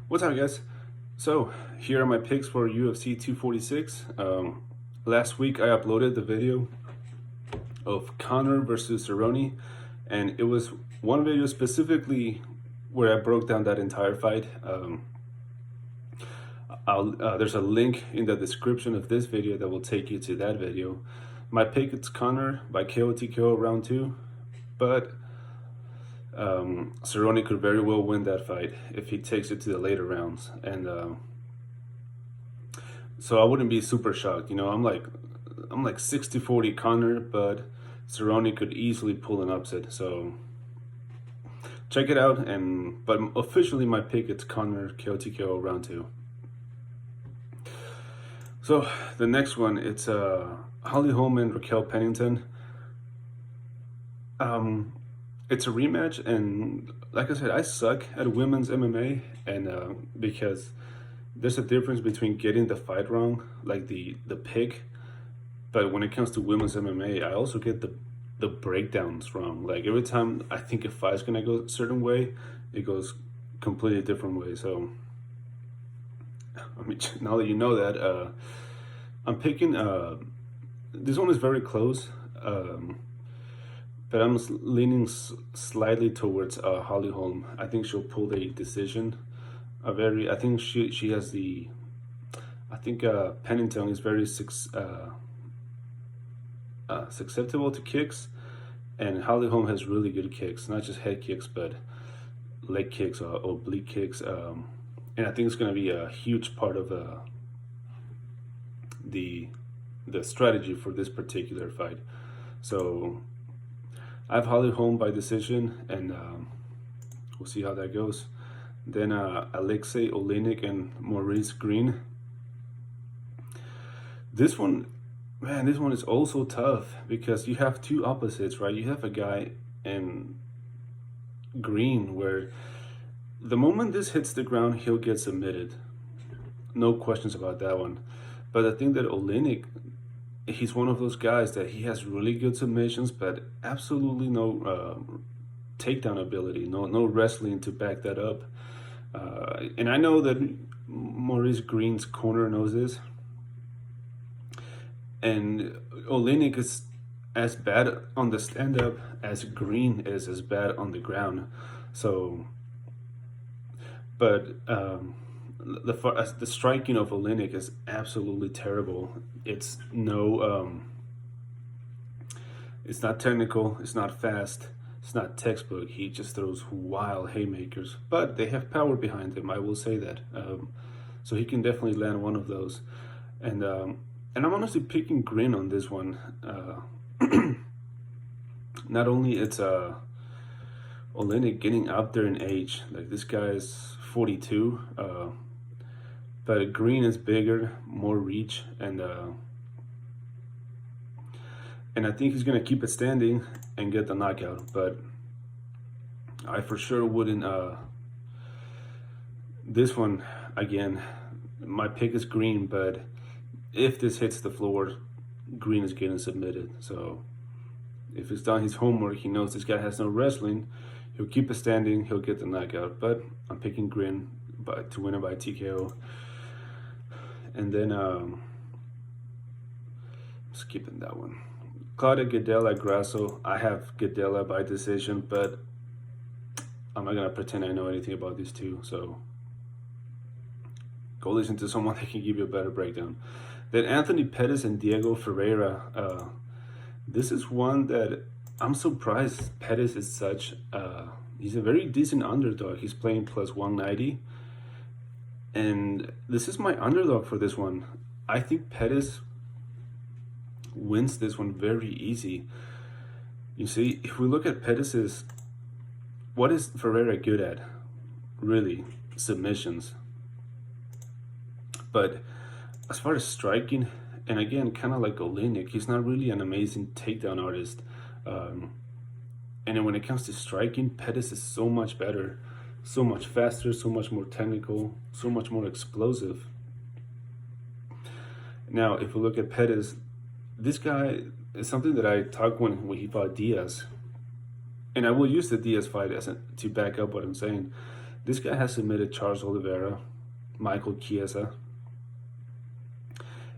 What's up, guys? So, here are my picks for UFC 246. Last week I uploaded the video of Conor versus Cerrone, and it was one video specifically where I broke down that entire fight. There's a link in the description of this video that will take you to that video. My pick is Conor by KO TKO round 2, but Cerrone could very well win that fight if he takes it to the later rounds, and so I wouldn't be super shocked. I'm like 60-40 Conor, but Cerrone could easily pull an upset. So check it out. But officially my pick it's Conor KO TKO round 2. So the next one, it's Holly Holm and Raquel Pennington. It's a rematch, and like I said, I suck at women's MMA, and because there's a difference between getting the fight wrong, like the pick, but when it comes to women's MMA, I also get the breakdowns wrong. Like every time I think a fight's gonna go a certain way, it goes completely different way. So I mean, now that you know that, I'm picking. This one is very close. But I'm leaning slightly towards Holly Holm. I think she'll pull the decision. I think she has the. I think Pennington is very susceptible to kicks, and Holly Holm has really good kicks, not just head kicks, but leg kicks or oblique kicks. And I think it's going to be a huge part of the strategy for this particular fight. So I have Holly Holm by decision, and we'll see how that goes. Then Alexei Oleinik and Maurice Green. This one, man, this one is also tough because you have two opposites, right? You have a guy in Green where the moment this hits the ground, he'll get submitted. No questions about that one. But I think that Oleinik, he's one of those guys that he has really good submissions, but absolutely no takedown ability, no wrestling to back that up. And I know that Maurice Green's corner knows this. And Oleinik is as bad on the stand-up as Green is as bad on the ground. So, but the striking of Oleinik is absolutely terrible. It's it's not technical, it's not fast, it's not textbook. He just throws wild haymakers, but they have power behind him, I will say that. So he can definitely land one of those. And I'm honestly picking Green on this one. Not only it's Oleinik getting up there in age, like this guy is 42, but Green is bigger, more reach, and I think he's gonna keep it standing and get the knockout. But I for sure wouldn't. This one again, my pick is Green, but if this hits the floor, Green is getting submitted. So if he's done his homework, he knows this guy has no wrestling. He'll keep it standing. He'll get the knockout. But I'm picking Green to win it by TKO. And then skipping that one. Claudia Gadelha Grasso. I have Gadelha by decision, but I'm not gonna pretend I know anything about these two. So go listen to someone that can give you a better breakdown. Then Anthony Pettis and Diego Ferreira. This is one that I'm surprised Pettis is such. He's a very decent underdog. He's playing plus 190. And this is my underdog for this one. I think Pettis wins this one very easy. You see, if we look at Pettis's, what is Ferreira good at? Really, submissions. But as far as striking, and again, kind of like Oleinik, he's not really an amazing takedown artist. And then when it comes to striking, Pettis is so much better, so much faster, so much more technical, so much more explosive. Now, if we look at Pettis, this guy is something that I talked when he fought Diaz. And I will use the Diaz fight to back up what I'm saying. This guy has submitted Charles Oliveira, Michael Chiesa,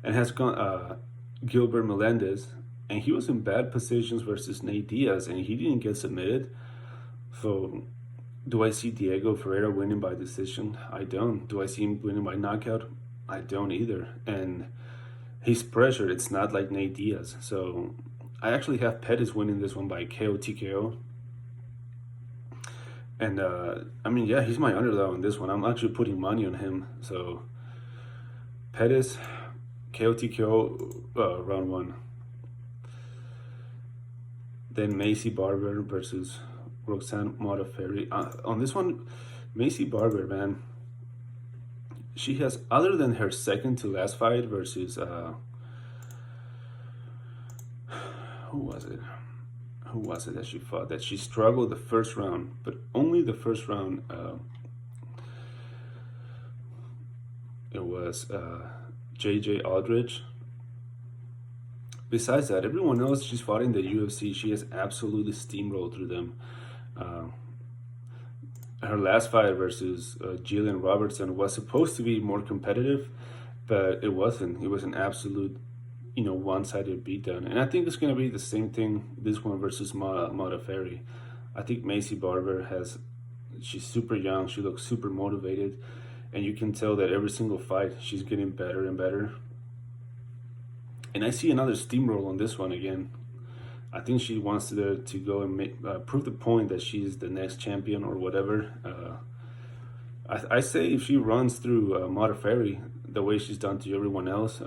and has gone Gilbert Melendez, and he was in bad positions versus Nate Diaz, and he didn't get submitted. So, do I see Diego Ferreira winning by decision? I don't. Do I see him winning by knockout? I don't either. And he's pressured. It's not like Nate Diaz. So, I actually have Pettis winning this one by KO TKO. And I mean, yeah, he's my underdog on this one. I'm actually putting money on him. So, Pettis, KO TKO, round one. Then Macy Barber versus Roxanne Modafferi. On this one, Macy Barber, man, she has, other than her second to last fight versus who was it? Who was it that she fought? That she struggled the first round, but only the first round. It was JJ Aldridge. Besides that, everyone else she's fought in the UFC, she has absolutely steamrolled through them. Her last fight versus Jillian Robertson was supposed to be more competitive, but it wasn't. It was an absolute, one-sided beatdown. And I think it's going to be the same thing, this one versus Modafferi. I think Macy Barber she's super young, she looks super motivated, and you can tell that every single fight she's getting better and better. And I see another steamroll on this one again. I think she wants to go and prove the point that she's the next champion or whatever. I say if she runs through Modafferi the way she's done to everyone else,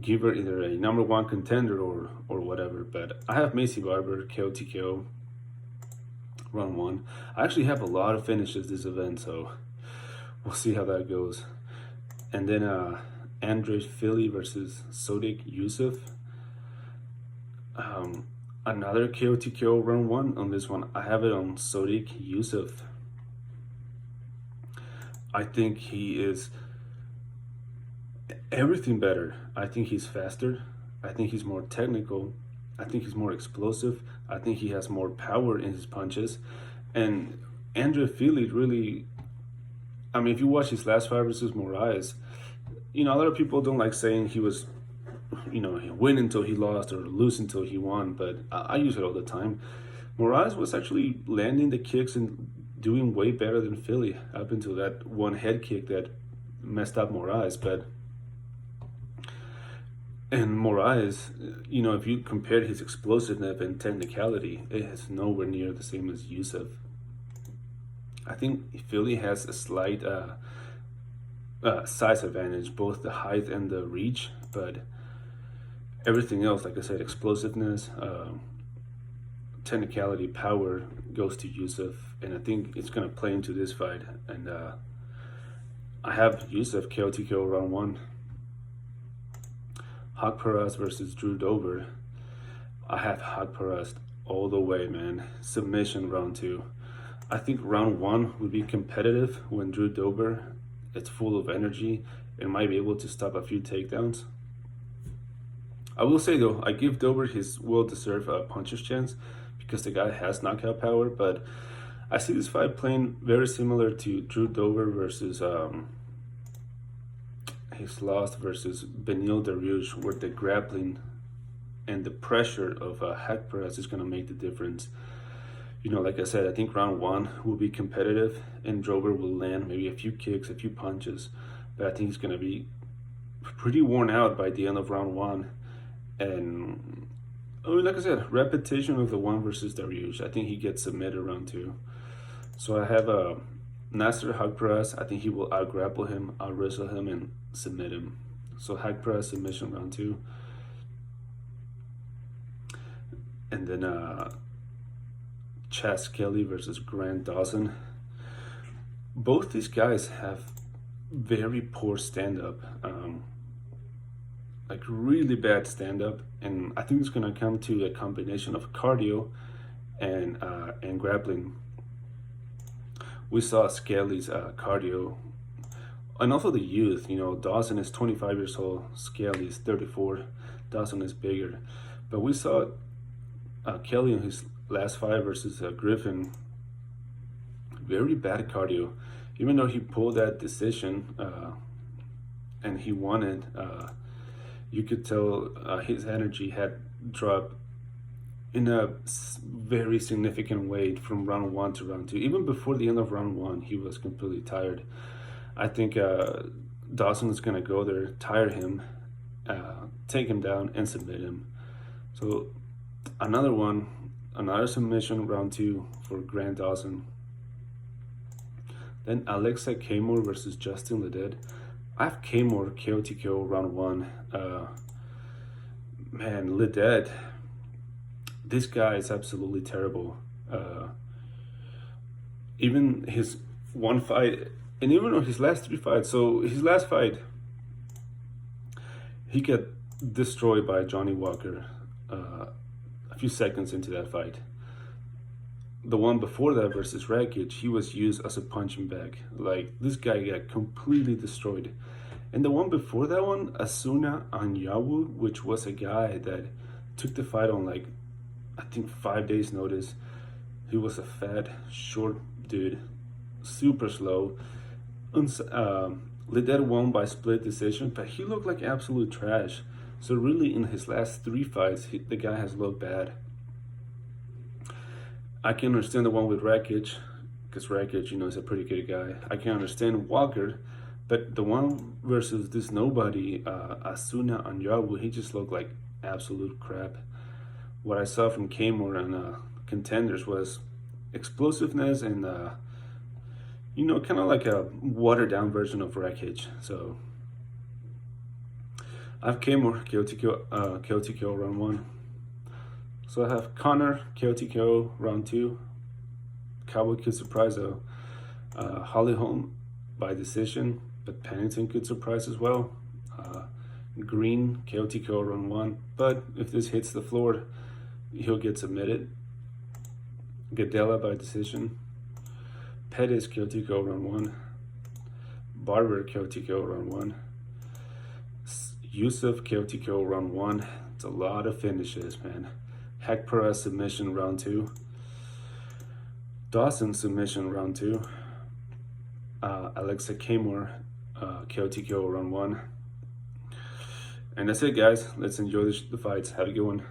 give her either a number one contender or whatever. But I have Macy Barber, KO TKO, round one. I actually have a lot of finishes this event, so we'll see how that goes. And then Andre Fili versus Sodiq Yusuff. Another KO TKO round one on this one. I have it on Sodiq Yusuff. I think he is everything better. I think he's faster. I think he's more technical. I think he's more explosive. I think he has more power in his punches. And Andre Fili really, I mean, if you watch his last fight versus Moraes, a lot of people don't like saying he was, win until he lost or lose until he won, but I use it all the time. Moraes was actually landing the kicks and doing way better than Fili up until that one head kick that messed up Moraes. And Moraes, if you compare his explosiveness and technicality, it is nowhere near the same as Yusuff. I think Fili has a slight size advantage, both the height and the reach, but everything else, like I said, explosiveness, technicality, power goes to Yusuff, and I think it's going to play into this fight. And I have Yusuff KO TKO round one. Haq Perez versus Drew Dober. I have Haq Perez all the way, man. Submission round two. I think round one would be competitive when Drew Dober is full of energy and might be able to stop a few takedowns. I will say though, I give Dober his well-deserved puncher's chance because the guy has knockout power, but I see this fight playing very similar to Drew Dober versus his loss versus Beneil Dariush, where the grappling and the pressure of Haq Perez is going to make the difference. Like I said, I think round one will be competitive and Dober will land maybe a few kicks, a few punches, but I think he's going to be pretty worn out by the end of round one. And like I said, repetition of the one versus Dariush. I think he gets submitted round two. So I have Nasser Haq Perez. I think he will out-grapple him, out-wrestle him, and submit him. So Haq Perez submission round two. And then Chas Kelly versus Grant Dawson. Both these guys have very poor stand-up. Like really bad stand-up, and I think it's going to come to a combination of cardio and grappling. We saw Skelly's cardio, and also the youth. Dawson is 25 years old, Skelly is 34. Dawson is bigger, but we saw Kelly in his last fight versus Griffin very bad cardio. Even though he pulled that decision and he won it, you could tell his energy had dropped in a very significant way from round one to round two. Even before the end of round one, he was completely tired. I think Dawson is going to go there, tire him, take him down, and submit him. So another submission round two for Grant Dawson. Then Alexa Kamor versus Justin Ledet. I have Kamor KO round one. Man, Ledet, this guy is absolutely terrible. Even his one fight, and even on his last three fights. So his last fight, he got destroyed by Johnny Walker a few seconds into that fight. The one before that versus Rakic, he was used as a punching bag. Like, this guy got completely destroyed. And the one before that one, Asuna Anyawu, which was a guy that took the fight on, like, I think 5 days notice. He was a fat, short dude, super slow. Ledet won by split decision, but he looked like absolute trash. So really, in his last three fights, the guy has looked bad. I can understand the one with Rakic, because Rakic, is a pretty good guy. I can understand Walker, but the one versus this nobody, Asuna Anyawu, he just looked like absolute crap. What I saw from Kamor and contenders was explosiveness and, kind of like a watered down version of Rakic. So I have Kamor KO round one. So I have Connor KO round two. Cowboy could surprise though. Holly Holm by decision, but Pennington could surprise as well. Green KO round one, but if this hits the floor, he'll get submitted. Gadella by decision. Pettis KO round one. Barber KO round one. Yusuf KO round one. It's a lot of finishes, man. Hec Perez submission round two. Dawson submission round two. Alexa Kamor KO round one. And that's it, guys. Let's enjoy the fights. Have a good one.